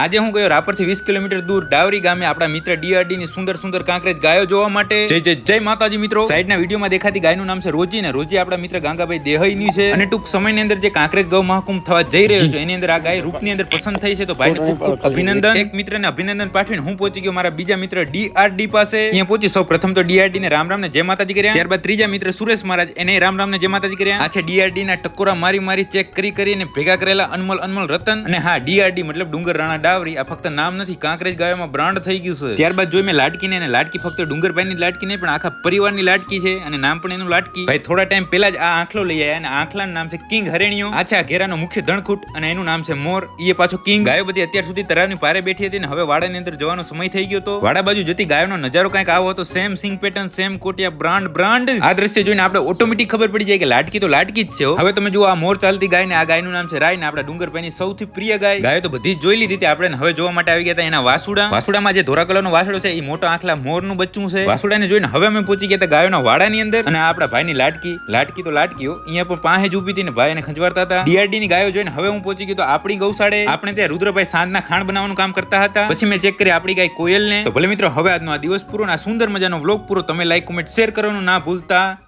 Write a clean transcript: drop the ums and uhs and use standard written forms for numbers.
આજે હું ગયો રાપરથી 20 કિલોમીટર દૂર ડાવરી ગામે આપણા મિત્ર ડીઆરડી ની સુંદર સુંદર કાંકરેજ ગાયો જોવા માટે. જય માતાજી મિત્રો. સાઈડના વિડીયોમાં દેખાતી ગાયનું નામ છે રોજી ને રોજી આપણા મિત્ર ગાંગાભાઈ દેહઈની છે અને ટૂંક સમયની અંદર જે કાંકરેજ ગૌ મહાકુંભ થવા જઈ રહ્યો છે એની અંદર આ ગાય રૂપની અંદર પસંદ થઈ છે તો ભાઈને ખૂબ ખૂબ અભિનંદન. એક મિત્રને અભિનંદન પાઠવીને હું પહોંચી ગયો મારા બીજા મિત્ર ડીઆરડી પાસે. અહીંયા પહોંચી સૌ પ્રથમ તો ડીઆરડી ને રામ રામ ને જય માતાજી કર્યા. ત્યારબાદ ત્રીજા મિત્ર સુરેશ મહારાજ એને રામ રામ ને જય માતાજી કર્યા. આ છે ડીઆરડી ના ટકોરા મારી ચેક કરીને ભેગા કરેલા અનમોલ રતન. અને હા, ડીઆરડી મતલબ ડુંગર રાણા ડાવરી. આ ફક્ત નામ નથી, કાંકરેજ ગાયોમાં બ્રાન્ડ થઈ ગયું છે. ત્યારબાદ જોઈ મેં લાડકીને, અને લાડકી ફક્ત ડુંગરભાઈની લાડકી નહીં પણ આખા પરિવારની લાડકી છે અને નામ પણ એનું લાડકી. ભાઈ થોડા ટાઈમ પહેલા જ આ આંખલો લઈ આવ્યા અને આંખલાનું નામ છે કિંગ હરેણીયો. આ છે આ ઘેરાનો મુખ્ય ધણખૂટ અને એનું નામ છે મોર. એ પાછો કિંગ. ગાયો બધી અત્યાર સુધી તરાવની પારે બેઠી હતી ને હવે વાડાની અંદર જવાનો સમય થઈ ગયો હતો. વાડા બાજુ જતી ગાયોનો નજારો કંઈક આવો હતો. સેમ સિંગ પેટર્ન, સેમ કોટિયા, બ્રાન્ડ. આ દ્રશ્ય જોઈને આપણે ઓટોમેટિક ખબર પડી જાય કે લાડકી તો લાડકી જ છે. હવે તમે જુઓ આ મોર ચાલતી ગાય ને આ ગાયનું નામ છે રાય ને આપણા ડુંગરભાઈની સૌથી પ્રિય ગાય. ગાયો તો બધી જ જોઈ લીધી હતી આપણે. હવે જોવા માટે આવી ગયા હતા એના વાસુડામાં જે ધોરા કલરનો વાસડો છે એ મોટો આંખલા મોરનું બચ્ચું છે. વાસુડાને જોઈને હવે અમે પહોંચી ગયા હતા ગાયોના વાડાની અંદર. અને આપણા ભાઈની લાડકી તો લાડકીઓ અહીંયા પણ પાસે જ ઊભી હતી ને ભાઈ એને ખંજવારતા હતા. ડીઆરડી ની ગાયો જોઈને હવે હું પહોંચી ગયો તો આપણી ગૌશાળે. આપણે ત્યાં રુદ્રભાઈ સાંજના ખાણ બનાવવાનું કામ કરતા હતા. પછી મેં ચેક કરી આપણી ગાય કોયલ ને. તો ભલે મિત્રો હવે આજનો આ દિવસ પૂરો, આ સુંદર મજાનો વ્લોગ પૂરો. તમે લાઈક, કોમેન્ટ, શેર કરવાનું ના ભૂલતા.